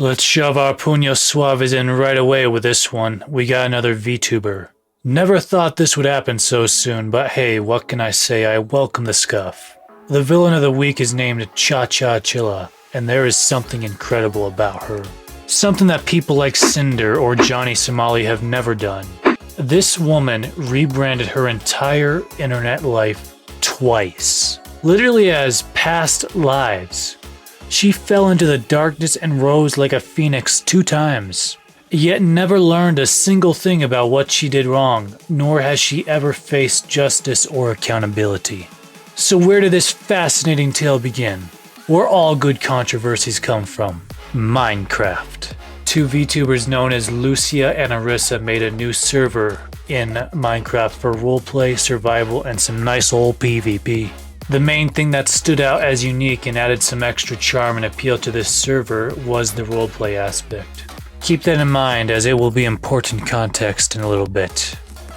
Let's shove our puños suaves in right away with this one. We got another Vtuber. Never thought this would happen so soon, but hey, what can I say? I welcome the scuff. The villain of the week is named Cha-Cha Chilla, and there is something incredible about her. Something that people like Cinder or Johnny Somali have never done. This woman rebranded her entire internet life twice. Literally as past lives. She fell into the darkness and rose like a phoenix 2 times. Yet never learned a single thing about what she did wrong, nor has she ever faced justice or accountability. So where did this fascinating tale begin? Where all good controversies come from? Minecraft. 2 VTubers known as Lucia and Arissa made a new server in Minecraft for roleplay, survival, and some nice old PvP. The main thing that stood out as unique and added some extra charm and appeal to this server was the roleplay aspect. Keep that in mind as it will be important context in a little bit.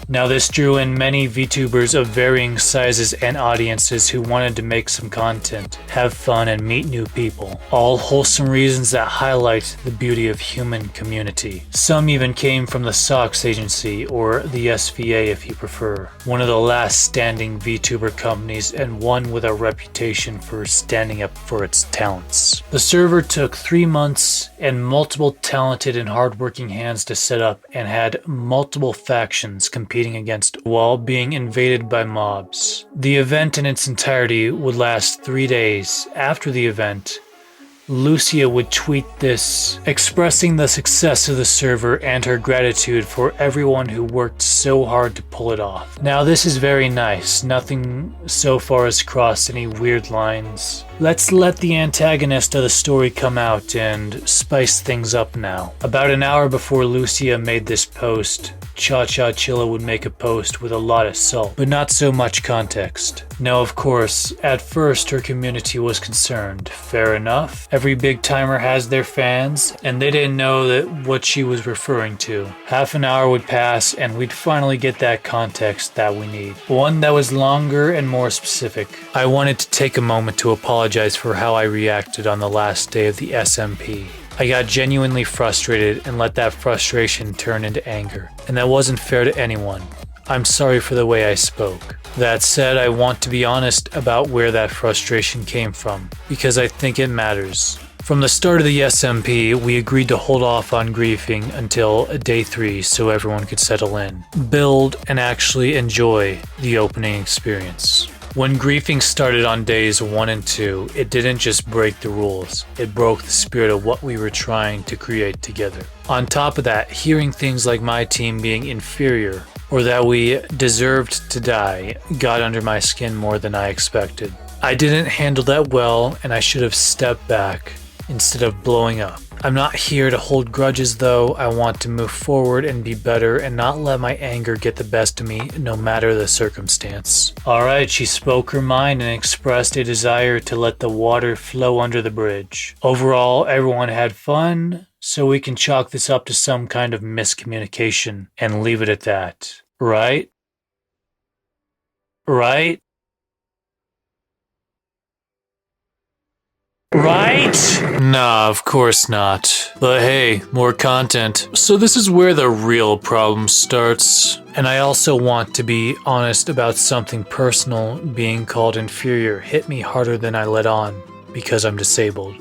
Now this drew in many VTubers of varying sizes and audiences who wanted to make some content, have fun, and meet new people. All wholesome reasons that highlight the beauty of human community. Some even came from the SOX agency, or the SVA if you prefer, one of the last standing VTuber companies and one with a reputation for standing up for its talents. The server took 3 months and multiple talented and hardworking hands to set up and had multiple factions competing against while being invaded by mobs. The event in its entirety would last 3 days. After the event, Lucia would tweet this, expressing the success of the server and her gratitude for everyone who worked so hard to pull it off. Now this is very nice, nothing so far has crossed any weird lines. Let's let the antagonist of the story come out and spice things up now. About an hour before Lucia made this post, Cha-Cha Chilla would make a post with a lot of salt, but not so much context. Now of course, at first her community was concerned. Fair enough. Every big timer has their fans, and they didn't know that what she was referring to. Half an hour would pass and we'd finally get that context that we need. One that was longer and more specific. I wanted to take a moment to apologize for how I reacted on the last day of the SMP. I got genuinely frustrated and let that frustration turn into anger, and that wasn't fair to anyone. I'm sorry for the way I spoke. That said, I want to be honest about where that frustration came from, because I think it matters. From the start of the SMP, we agreed to hold off on griefing until day 3 so everyone could settle in, build, and actually enjoy the opening experience. When griefing started on days 1 and 2, it didn't just break the rules, it broke the spirit of what we were trying to create together. On top of that, hearing things like my team being inferior, or that we deserved to die, got under my skin more than I expected. I didn't handle that well, and I should have stepped back instead of blowing up. I'm not here to hold grudges though. I want to move forward and be better and not let my anger get the best of me no matter the circumstance. Alright, she spoke her mind and expressed a desire to let the water flow under the bridge. Overall, everyone had fun, so we can chalk this up to some kind of miscommunication and leave it at that. Right? Right? Right? Nah, of course not. But hey, more content. So this is where the real problem starts. And I also want to be honest about something personal. Being called inferior hit me harder than I let on because I'm disabled.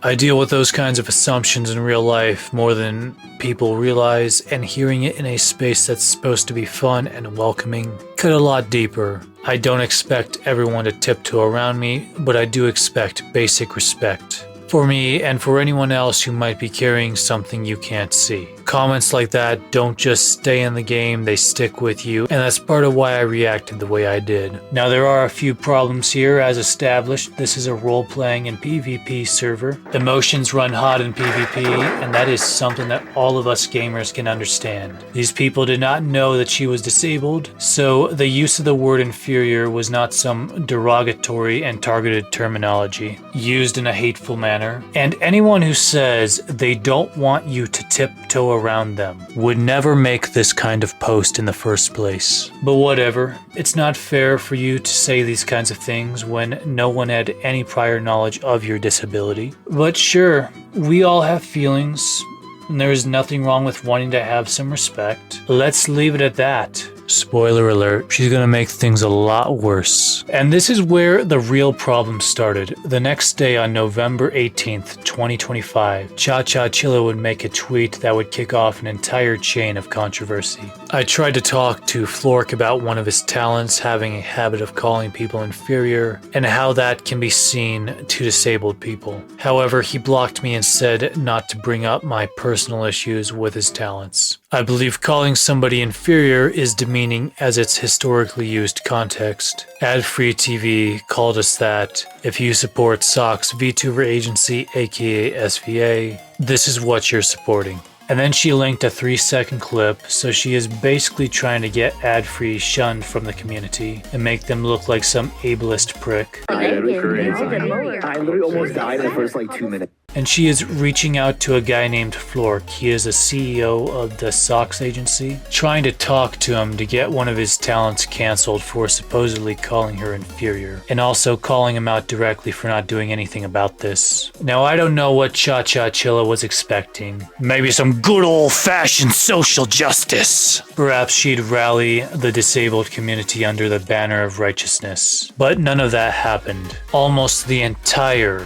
I deal with those kinds of assumptions in real life more than people realize, and hearing it in a space that's supposed to be fun and welcoming cut a lot deeper. I don't expect everyone to tiptoe around me, but I do expect basic respect. For me and for anyone else who might be carrying something you can't see. Comments like that don't just stay in the game, they stick with you, and that's part of why I reacted the way I did. Now there are a few problems here. As established, this is a role-playing and PvP server. Emotions run hot in PvP, and that is something that all of us gamers can understand. These people did not know that she was disabled, so the use of the word inferior was not some derogatory and targeted terminology used in a hateful manner. And anyone who says they don't want you to tiptoe around them would never make this kind of post in the first place. But whatever, it's not fair for you to say these kinds of things when no one had any prior knowledge of your disability. But sure, we all have feelings, and there is nothing wrong with wanting to have some respect. Let's leave it at that. Spoiler alert, she's gonna make things a lot worse. And this is where the real problem started. The next day on November 18th, 2025, Cha-Cha Chilla would make a tweet that would kick off an entire chain of controversy. I tried to talk to Flork about one of his talents, having a habit of calling people inferior, and how that can be seen to disabled people. However, he blocked me and said not to bring up my personal issues with his talents. I believe calling somebody inferior is demeaning as it's historically used context. Ad-Free TV called us that. If you support SOC's Vtuber agency, aka SVA, this is what you're supporting. And then she linked a 3-second clip, so she is basically trying to get Ad-Free shunned from the community and make them look like some ableist prick. I literally almost died in the first 2 minutes. And she is reaching out to a guy named Flork. He is a CEO of the SOC's agency, trying to talk to him to get one of his talents canceled for supposedly calling her inferior, and also calling him out directly for not doing anything about this. Now, I don't know what Cha-Cha Chilla was expecting. Maybe some good old-fashioned social justice. Perhaps she'd rally the disabled community under the banner of righteousness. But none of that happened. Almost the entire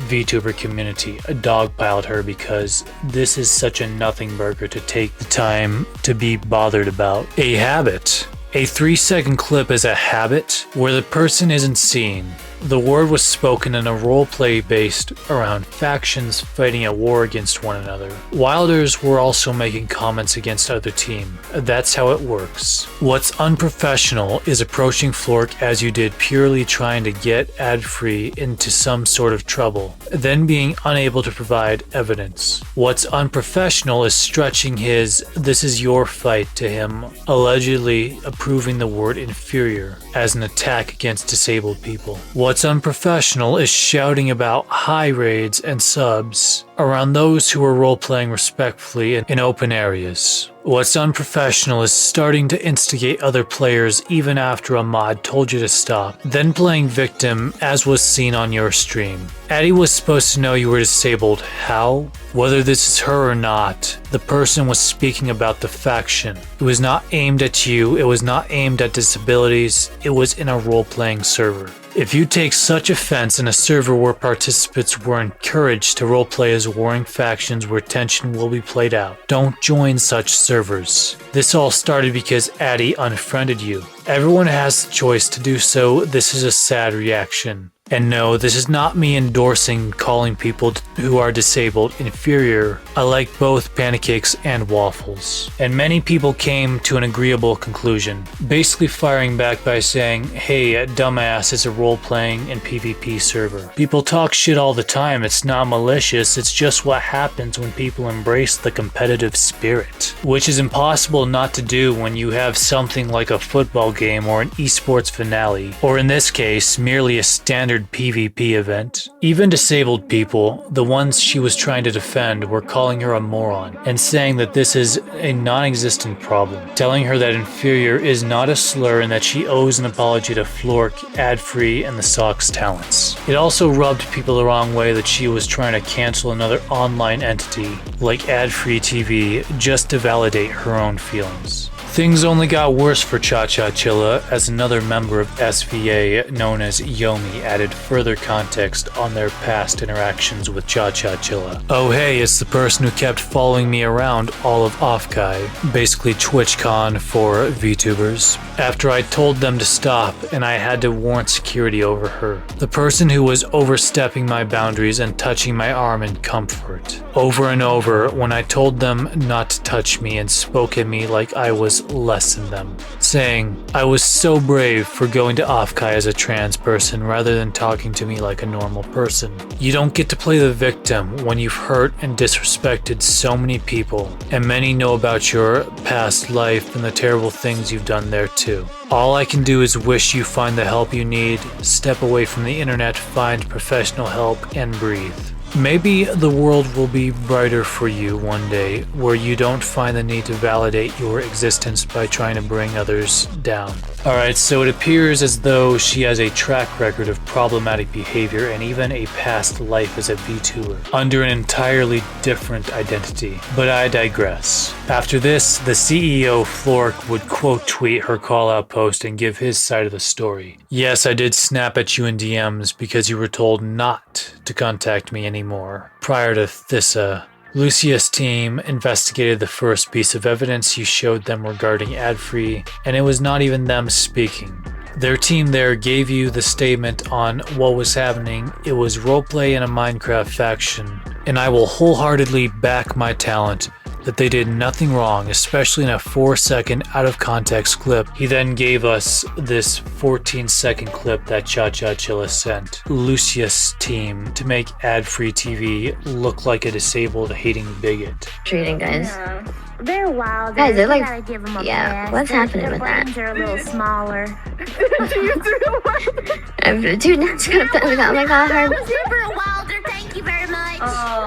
VTuber community dogpiled her because this is such a nothing burger to take the time to be bothered about. A habit. A 3-second clip is a habit where the person isn't seen. The word was spoken in a roleplay based around factions fighting a war against one another. Wilders were also making comments against other team. That's how it works. What's unprofessional is approaching Flork as you did, purely trying to get Ad-Free into some sort of trouble, then being unable to provide evidence. What's unprofessional is stretching his "this is your fight" to him, allegedly approving the word inferior as an attack against disabled people. What's unprofessional is shouting about high raids and subs around those who are role-playing respectfully in open areas. What's unprofessional is starting to instigate other players even after a mod told you to stop, then playing victim as was seen on your stream. Addie was supposed to know you were disabled. How? Whether this is her or not, the person was speaking about the faction. It was not aimed at you, it was not aimed at disabilities, it was in a role-playing server. If you take such offense in a server where participants were encouraged to roleplay as warring factions where tension will be played out, don't join such servers. This all started because Addie unfriended you. Everyone has the choice to do so. This is a sad reaction. And no, this is not me endorsing calling people who are disabled inferior. I like both pancakes and waffles. And many people came to an agreeable conclusion, basically firing back by saying, "Hey, dumbass, it's a role-playing and PvP server. People talk shit all the time, it's not malicious, it's just what happens when people embrace the competitive spirit." Which is impossible not to do when you have something like a football game or an esports finale, or in this case, merely a standard PvP event. Even disabled people, the ones she was trying to defend, were calling her a moron and saying that this is a non-existent problem, telling her that inferior is not a slur and that she owes an apology to Flork, Ad-Free, and the SOC's talents. It also rubbed people the wrong way that she was trying to cancel another online entity like Ad-Free TV just to validate her own feelings. Things only got worse for Cha-Cha Chilla as another member of SVA known as Yomi added further context on their past interactions with Cha-Cha Chilla. "Oh hey, it's the person who kept following me around all of Offkai," basically TwitchCon for VTubers, after I told them to stop and I had to warn security over her. The person who was overstepping my boundaries and touching my arm in comfort. Over and over when I told them not to touch me and spoke at me like I was less than them, saying I was so brave for going to Offkai as a trans person rather than talking to me like a normal person. You don't get to play the victim when you've hurt and disrespected so many people, and many know about your past life and the terrible things you've done there too. All I can do is wish you find the help you need, step away from the internet, find professional help, and breathe. Maybe the world will be brighter for you one day, where you don't find the need to validate your existence by trying to bring others down. Alright, so it appears as though she has a track record of problematic behavior and even a past life as a VTuber, under an entirely different identity. But I digress. After this, the CEO Flork would quote tweet her call out post and give his side of the story. Yes, I did snap at you in DMs because you were told not to contact me anymore. Prior to this, Lucia's team investigated the first piece of evidence you showed them regarding ad-free, and it was not even them speaking. Their team there gave you the statement on what was happening. It was roleplay in a Minecraft faction, and I will wholeheartedly back my talent that they did nothing wrong, especially in a 4-second out-of-context clip. He then gave us this 14-second clip that Cha-Cha Chilla sent Lucia's team to make ad-free TV look like a disabled, hating bigot. Treating guys. Yeah. They're wild. Guys, they're like, gotta give them a yeah, pass. what's happening Their with that? brains are a little smaller. Dude, that's gonna put me on my god hard. Super wilder, thank you very much.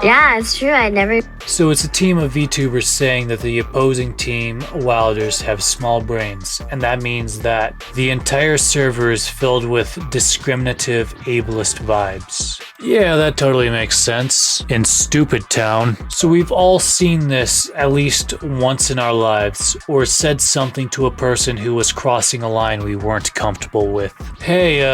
Yeah, it's true. I never. So it's a team of VTubers saying that the opposing team, Wilders, have small brains, and that means that the entire server is filled with discriminative, ableist vibes. Yeah, that totally makes sense. In Stupid Town. So we've all seen this at least once in our lives, or said something to a person who was crossing a line we weren't comfortable with. Hey,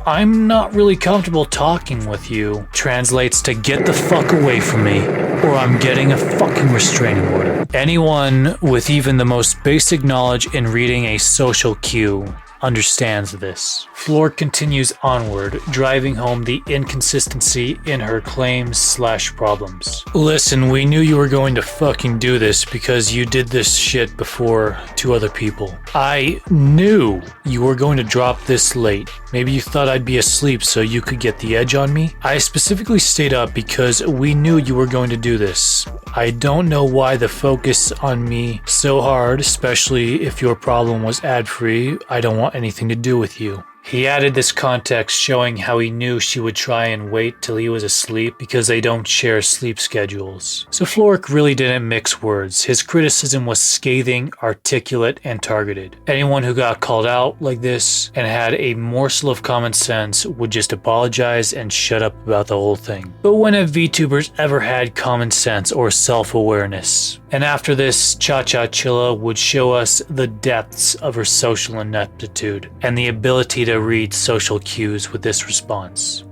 I'm not really comfortable talking with you. Translates to get the fuck away from me, or I'm getting a fucking restraining order. Anyone with even the most basic knowledge in reading a social cue understands this. Floor continues onward, driving home the inconsistency in her claims/problems. Listen, we knew you were going to fucking do this because you did this shit before to other people. I knew you were going to drop this late. Maybe you thought I'd be asleep so you could get the edge on me? I specifically stayed up because we knew you were going to do this. I don't know why the focus on me so hard, especially if your problem was ad-free. I don't want anything to do with you. He added this context showing how he knew she would try and wait till he was asleep because they don't share sleep schedules. So Floric really didn't mix words. His criticism was scathing, articulate, and targeted. Anyone who got called out like this and had a morsel of common sense would just apologize and shut up about the whole thing. But when have VTubers ever had common sense or self-awareness? And after this, Cha-Cha Chilla would show us the depths of her social ineptitude and the ability to read social cues with this response.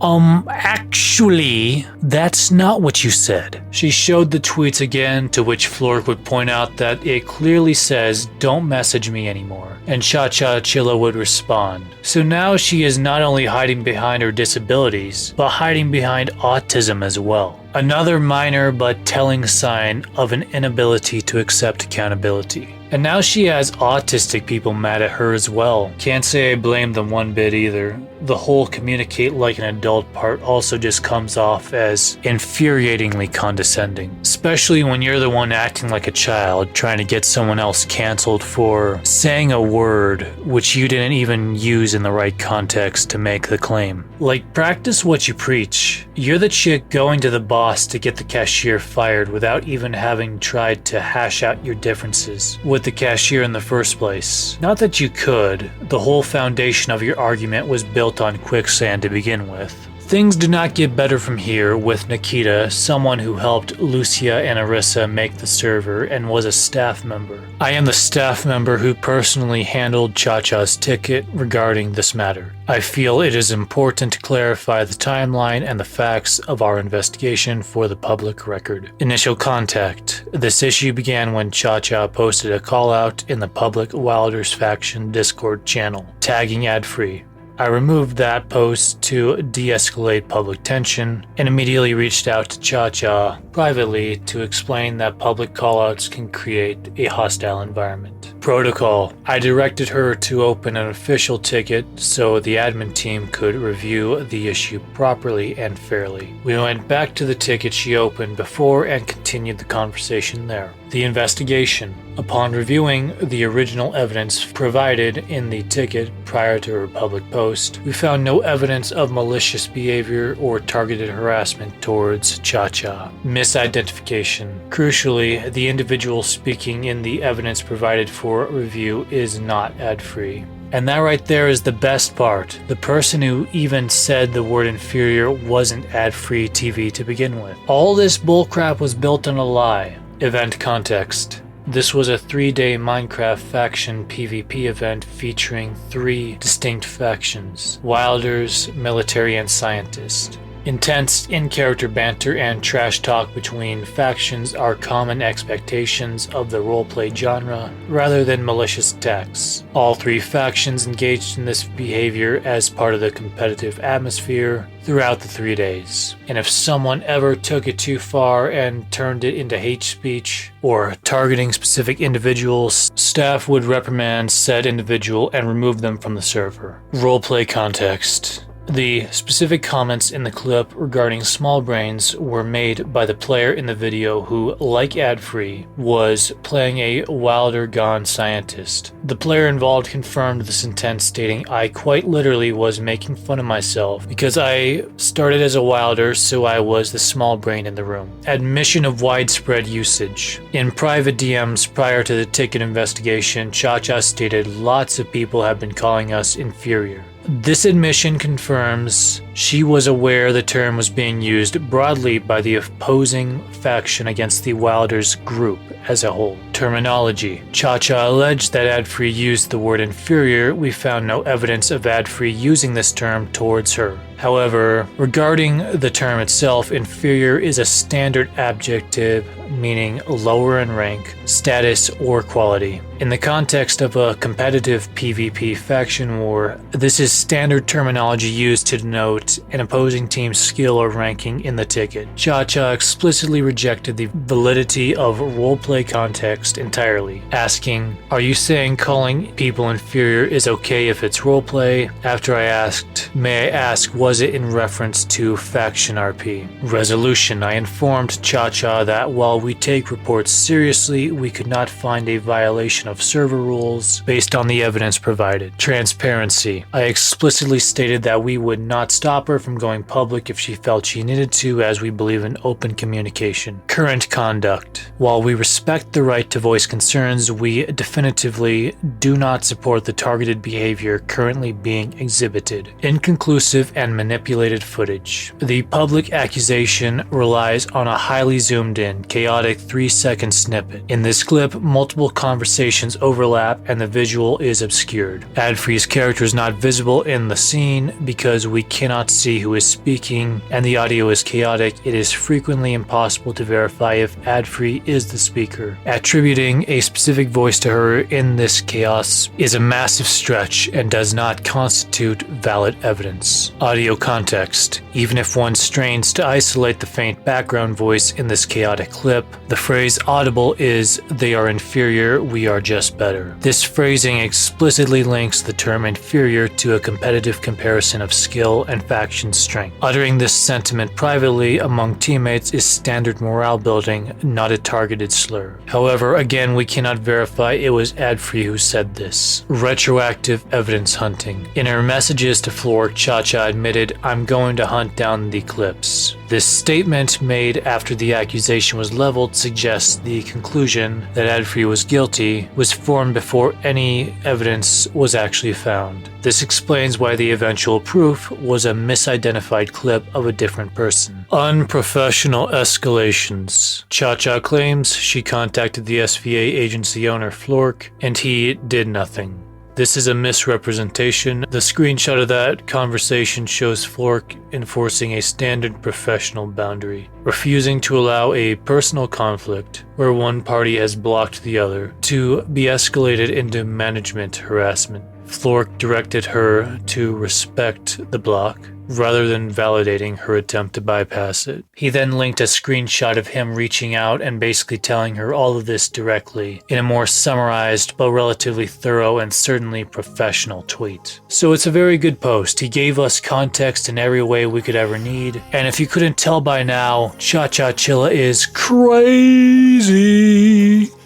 Actually, that's not what you said. She showed the tweets again, to which Floric would point out that it clearly says, don't message me anymore. And Cha-Cha Chilla would respond. So now she is not only hiding behind her disabilities, but hiding behind autism as well. Another minor but telling sign of an inability to accept accountability. And now she has autistic people mad at her as well. Can't say I blame them one bit either. The whole communicate like an adult part also just comes off as infuriatingly condescending. Especially when you're the one acting like a child, trying to get someone else canceled for saying a word which you didn't even use in the right context to make the claim. Like, practice what you preach. You're the chick going to the boss to get the cashier fired without even having tried to hash out your differences with the cashier in the first place. Not that you could. The whole foundation of your argument was built on quicksand to begin with. Things do not get better from here with Nikita, someone who helped Lucia and Arissa make the server and was a staff member. I am the staff member who personally handled Cha-Cha's ticket regarding this matter. I feel it is important to clarify the timeline and the facts of our investigation for the public record. Initial contact. This issue began when Cha-Cha posted a call out in the public Wilders faction Discord channel, tagging ad-free. I removed that post to de-escalate public tension and immediately reached out to Cha-Cha privately to explain that public callouts can create a hostile environment. Protocol. I directed her to open an official ticket so the admin team could review the issue properly and fairly. We went back to the ticket she opened before and continued the conversation there. The investigation. Upon reviewing the original evidence provided in the ticket prior to her public post, we found no evidence of malicious behavior or targeted harassment towards Cha-Cha. Misidentification. Crucially, the individual speaking in the evidence provided for review is not ad-free. And that right there is the best part. The person who even said the word inferior wasn't ad-free TV to begin with. All this bullcrap was built on a lie. Event context. This was a 3-day Minecraft faction PvP event featuring 3 distinct factions: Wilders, Military, and Scientist. Intense in-character banter and trash talk between factions are common expectations of the roleplay genre, rather than malicious attacks. All 3 factions engaged in this behavior as part of the competitive atmosphere throughout the 3 days. And if someone ever took it too far and turned it into hate speech or targeting specific individuals, staff would reprimand said individual and remove them from the server. Roleplay context. The specific comments in the clip regarding small brains were made by the player in the video who, like ad-free, was playing a wilder gone scientist. The player involved confirmed this intent, stating, "I quite literally was making fun of myself because I started as a wilder, so I was the small brain in the room." Admission of widespread usage. In private DMs prior to the ticket investigation, Cha-Cha stated, "Lots of people have been calling us inferior." This admission confirms she was aware the term was being used broadly by the opposing faction against the Wilders group as a whole. Terminology. Cha-Cha alleged that ad-free used the word inferior. We found no evidence of ad-free using this term towards her. However, regarding the term itself, inferior is a standard adjective meaning lower in rank, status, or quality. In the context of a competitive PvP faction war, this is standard terminology used to denote an opposing team's skill or ranking in the ticket. Cha-Cha explicitly rejected the validity of roleplay context entirely, asking, "Are you saying calling people inferior is okay if it's roleplay?" After I asked, "May I ask, was it in reference to faction RP?" Resolution. I informed Cha-Cha that while we take reports seriously, we could not find a violation of server rules based on the evidence provided. Transparency. I explicitly stated that we would not stop her from going public if she felt she needed to, as we believe in open communication. Current conduct. While we respect the right to voice concerns, we definitively do not support the targeted behavior currently being exhibited. Inconclusive and manipulated footage. The public accusation relies on a highly zoomed in, chaotic 3-second snippet. In this clip, multiple conversations overlap and the visual is obscured. Ad-free's character is not visible in the scene because we cannot see who is speaking, and the audio is chaotic. It is frequently impossible to verify if ad-free is the speaker. Attributing a specific voice to her in this chaos is a massive stretch and does not constitute valid evidence. Audio context. Even if one strains to isolate the faint background voice in this chaotic clip, the phrase audible is, "They are inferior, we are just better." This phrasing explicitly links the term inferior to a competitive comparison of skill and faction strength. Uttering this sentiment privately among teammates is standard morale building, not a targeted slur. However, again, we cannot verify it was ad-free who said this. Retroactive evidence hunting. In her messages to Floor, Cha-Cha admitted, "I'm going to hunt down the clips." This statement made after the accusation was leveled suggests the conclusion that ad-free was guilty was formed before any evidence was actually found. This explains why the eventual proof was a misidentified clip of a different person. Unprofessional escalations. Cha-Cha claims she contacted the SVA agency owner Flork and he did nothing. This is a misrepresentation. The screenshot of that conversation shows Flork enforcing a standard professional boundary, refusing to allow a personal conflict where one party has blocked the other to be escalated into management harassment. Flork directed her to respect the block rather than validating her attempt to bypass it. He then linked a screenshot of him reaching out and basically telling her all of this directly in a more summarized but relatively thorough and certainly professional tweet. So it's a very good post. He gave us context in every way we could ever need, and if you couldn't tell by now, Cha-Cha Chilla is crazy.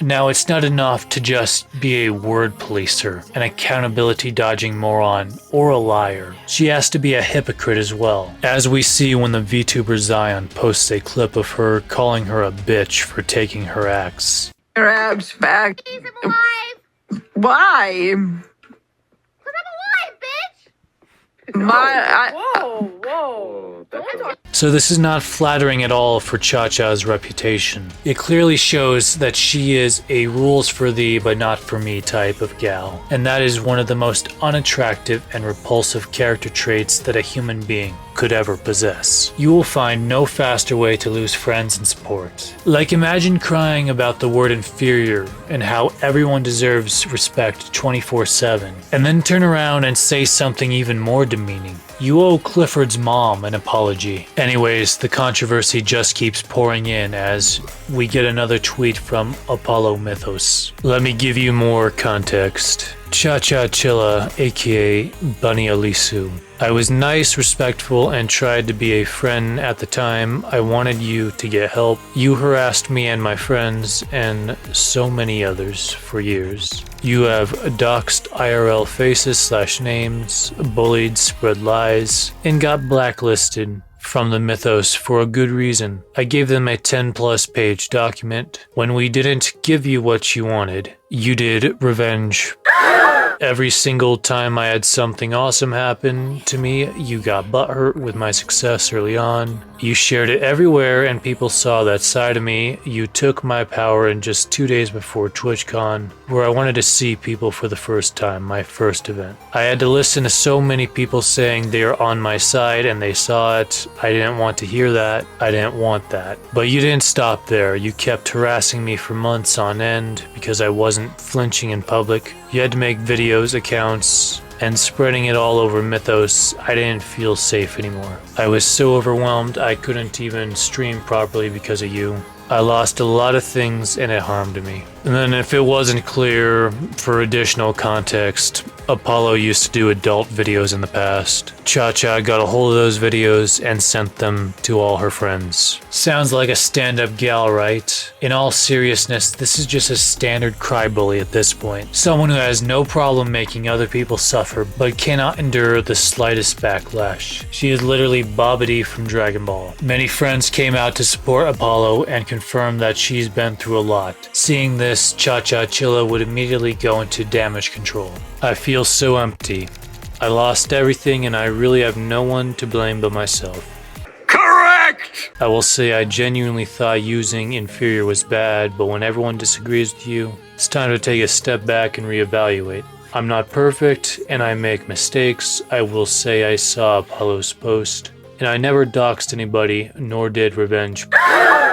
Now, it's not enough to just be a word policer, an accountability dodging moron, or a liar. She has to be a hypocrite as well, as we see when the VTuber Zion posts a clip of her calling her a bitch for taking her axe. Your abs back. He's alive. Why? Cause I'm alive, bitch. So this is not flattering at all for Cha-Cha's reputation. It clearly shows that she is a rules for thee but not for me type of gal, and that is one of the most unattractive and repulsive character traits that a human being could ever possess. You will find no faster way to lose friends and support. Like, imagine crying about the word inferior and how everyone deserves respect 24/7, and then turn around and say something even more demeaning. You owe Clifford's mom an apology. Anyways, the controversy just keeps pouring in as we get another tweet from Apollo Mythos. Let me give you more context. Cha-Cha Chilla, aka Bunny Alisu. I was nice, respectful, and tried to be a friend at the time. I wanted you to get help. You harassed me and my friends, and so many others, for years. You have doxed IRL faces/names, bullied, spread lies, and got blacklisted from the Mythos for a good reason. I gave them a 10+ page document. When we didn't give you what you wanted, you did revenge. Every single time I had something awesome happen to me, you got butthurt with my success early on. You shared it everywhere and people saw that side of me. You took my power in just 2 days before TwitchCon, where I wanted to see people for the first time, my first event. I had to listen to so many people saying they are on my side and they saw it. I didn't want to hear that. I didn't want that. But you didn't stop there. You kept harassing me for months on end because I wasn't flinching in public. You had to make videos, accounts, and spreading it all over Mythos. I didn't feel safe anymore. I was so overwhelmed I couldn't even stream properly because of you. I lost a lot of things and it harmed me. And then if it wasn't clear, for additional context, Apollo used to do adult videos in the past. Cha-Cha got a hold of those videos and sent them to all her friends. Sounds like a stand-up gal, right? In all seriousness, this is just a standard cry-bully at this point. Someone who has no problem making other people suffer, but cannot endure the slightest backlash. She is literally Babidi from Dragon Ball. Many friends came out to support Apollo and confirmed that she's been through a lot. Seeing this, Cha-Cha Chilla would immediately go into damage control. I feel so empty. I lost everything and I really have no one to blame but myself. Correct! I will say I genuinely thought using inferior was bad, but when everyone disagrees with you, it's time to take a step back and reevaluate. I'm not perfect and I make mistakes. I will say I saw Apollo's post and I never doxed anybody nor did revenge.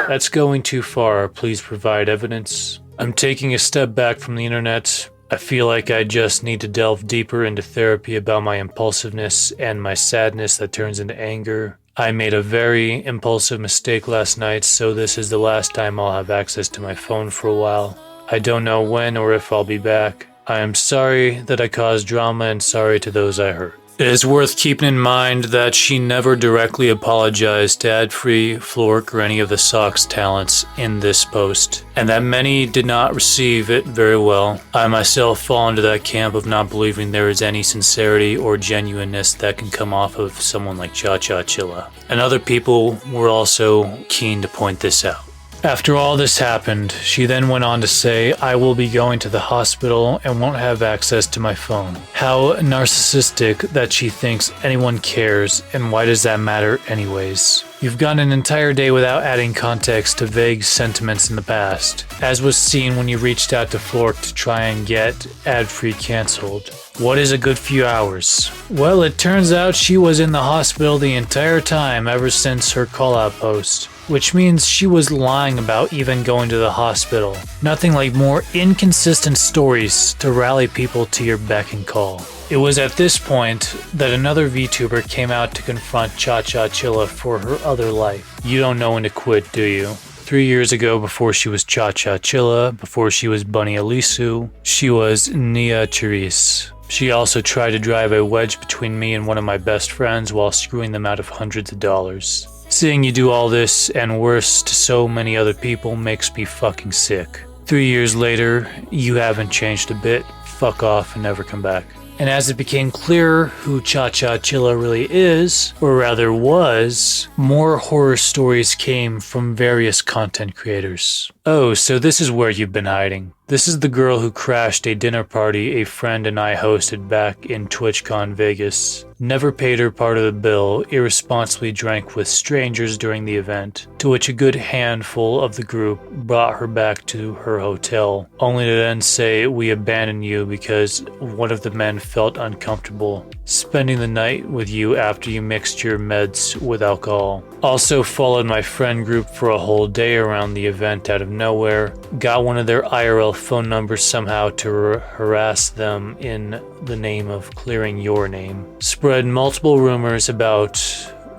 That's going too far. Please provide evidence. I'm taking a step back from the internet. I feel like I just need to delve deeper into therapy about my impulsiveness and my sadness that turns into anger. I made a very impulsive mistake last night, so this is the last time I'll have access to my phone for a while. I don't know when or if I'll be back. I am sorry that I caused drama and sorry to those I hurt. It is worth keeping in mind that she never directly apologized to Adfree, Flork, or any of the Sox talents in this post, and that many did not receive it very well. I myself fall into that camp of not believing there is any sincerity or genuineness that can come off of someone like Cha-Cha Chilla. And other people were also keen to point this out. After all this happened, she then went on to say, I will be going to the hospital and won't have access to my phone. How narcissistic that she thinks anyone cares, and why does that matter anyways? You've gone an entire day without adding context to vague sentiments in the past, as was seen when you reached out to Flork to try and get ad-free cancelled. What is a good few hours? Well, it turns out she was in the hospital the entire time ever since her call-out post. which means she was lying about even going to the hospital. Nothing like more inconsistent stories to rally people to your beck and call. It was at this point that another VTuber came out to confront Cha-Cha Chilla for her other life. You don't know when to quit, do you? 3 years ago, before she was Cha-Cha Chilla, before she was Bunny Alisu, she was Nia Therese. She also tried to drive a wedge between me and one of my best friends while screwing them out of hundreds of dollars. Seeing you do all this, and worse to so many other people, makes me fucking sick. 3 years later, you haven't changed a bit. Fuck off and never come back. And as it became clearer who Cha-Cha Chilla really is, or rather was, more horror stories came from various content creators. Oh, so this is where you've been hiding. This is the girl who crashed a dinner party a friend and I hosted back in TwitchCon Vegas. Never paid her part of the bill, irresponsibly drank with strangers during the event, to which a good handful of the group brought her back to her hotel, only to then say we abandoned you because one of the men felt uncomfortable spending the night with you after you mixed your meds with alcohol. Also followed my friend group for a whole day around the event out of nowhere, got one of their IRL phone numbers somehow to harass them in the name of clearing your name. Spread multiple rumors about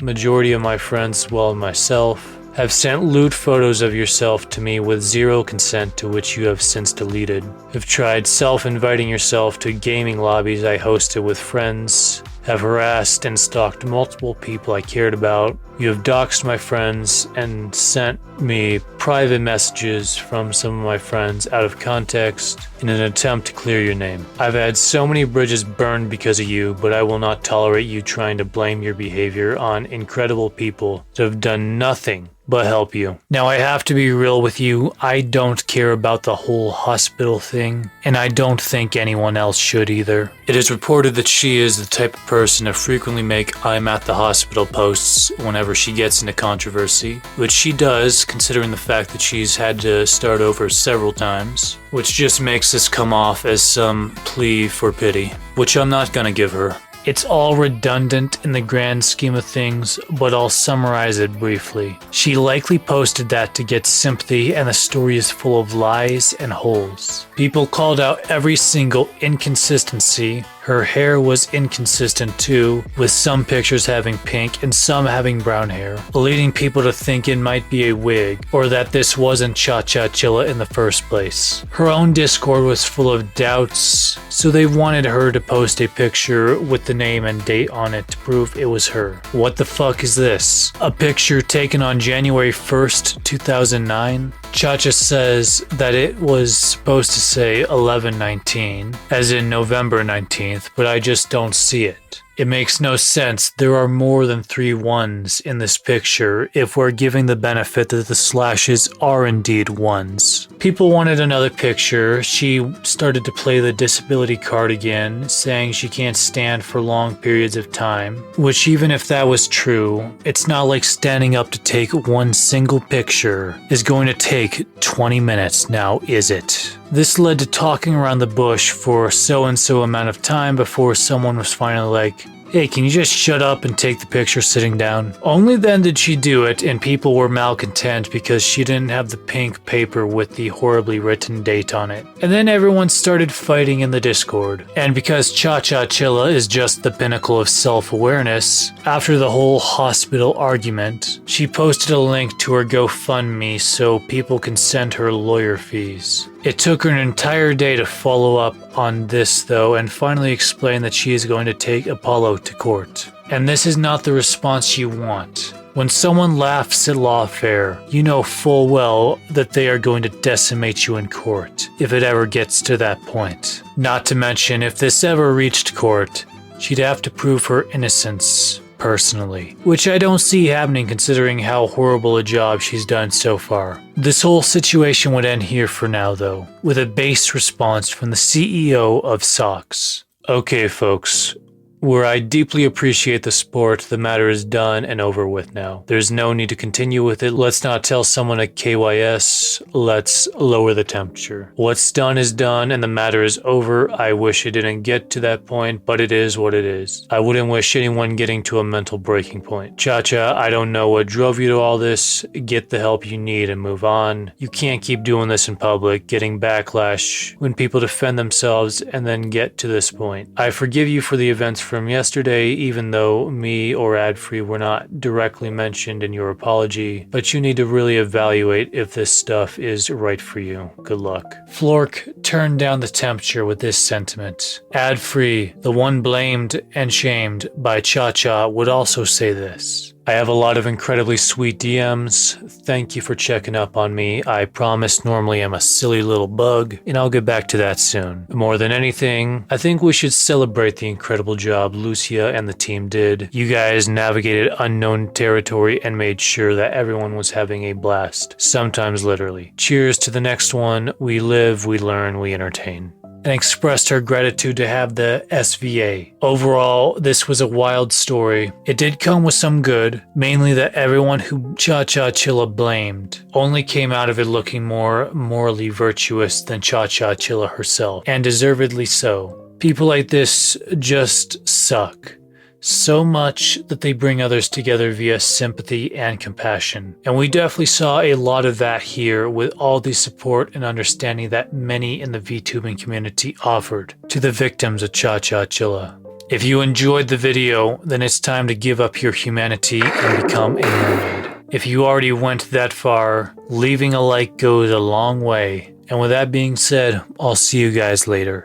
majority of my friends, well myself, have sent lewd photos of yourself to me with zero consent, to which you have since deleted. Have tried self-inviting yourself to gaming lobbies I hosted with friends. Have harassed and stalked multiple people I cared about. You have doxed my friends and sent me private messages from some of my friends out of context in an attempt to clear your name. I've had so many bridges burned because of you, but I will not tolerate you trying to blame your behavior on incredible people that have done nothing but help you. Now I have to be real with you, I don't care about the whole hospital thing, and I don't think anyone else should either. It is reported that she is the type of person to frequently make I'm at the hospital posts whenever she gets into controversy, which she does considering the fact that she's had to start over several times, which just makes this come off as some plea for pity, which I'm not gonna give her. It's all redundant in the grand scheme of things, but I'll summarize it briefly. She likely posted that to get sympathy, and the story is full of lies and holes. People called out every single inconsistency. Her hair was inconsistent too, with some pictures having pink and some having brown hair, leading people to think it might be a wig, or that this wasn't Cha-Cha Chilla in the first place. Her own Discord was full of doubts, so they wanted her to post a picture with the name and date on it to prove it was her. What the fuck is this? A picture taken on January 1st, 2009? Cha-Cha says that it was supposed to say 11/19, as in November 19th, but I just don't see it. It makes no sense. There are more than 3 ones in this picture if we're giving the benefit that the slashes are indeed ones. People wanted another picture. She started to play the disability card again, saying she can't stand for long periods of time, which even if that was true, it's not like standing up to take one single picture is going to take 20 minutes now, is it? This led to talking around the bush for so-and-so amount of time before someone was finally like, hey, can you just shut up and take the picture sitting down? Only then did she do it, and people were malcontent because she didn't have the pink paper with the horribly written date on it. And then everyone started fighting in the Discord. And because Cha-Cha Chilla is just the pinnacle of self-awareness, after the whole hospital argument, she posted a link to her GoFundMe so people can send her lawyer fees. It took her an entire day to follow up on this though, and finally explain that she is going to take Apollo to court. And this is not the response you want. When someone laughs at lawfare, you know full well that they are going to decimate you in court, if it ever gets to that point. Not to mention, if this ever reached court, she'd have to prove her innocence personally, which I don't see happening considering how horrible a job she's done so far. This whole situation would end here for now though, with a base response from the CEO of Socks. Okay folks, Where I deeply appreciate the sport, the matter is done and over with now. There's no need to continue with it. Let's not tell someone at KYS, let's lower the temperature. What's done is done and the matter is over. I wish it didn't get to that point, but it is what it is. I wouldn't wish anyone getting to a mental breaking point. Cha-Cha, I don't know what drove you to all this. Get the help you need and move on. You can't keep doing this in public, getting backlash when people defend themselves and then get to this point. I forgive you for the events from yesterday, even though me or Adfree were not directly mentioned in your apology, but you need to really evaluate if this stuff is right for you. Good luck. Flork turned down the temperature with this sentiment. Adfree, the one blamed and shamed by Cha-Cha, would also say this. I have a lot of incredibly sweet DMs. Thank you for checking up on me. I promise normally I'm a silly little bug, and I'll get back to that soon. More than anything, I think we should celebrate the incredible job Lucia and the team did. You guys navigated unknown territory and made sure that everyone was having a blast, sometimes literally. Cheers to the next one. We live, we learn, we entertain. And expressed her gratitude to have the SVA. Overall, this was a wild story. It did come with some good, mainly that everyone who Cha-Cha Chilla blamed only came out of it looking more morally virtuous than Cha-Cha Chilla herself, and deservedly so. People like this just suck. So much that they bring others together via sympathy and compassion. And we definitely saw a lot of that here with all the support and understanding that many in the VTubing community offered to the victims of Cha-Cha Chilla. If you enjoyed the video, then it's time to give up your humanity and become a mermaid. If you already went that far, leaving a like goes a long way. And with that being said, I'll see you guys later.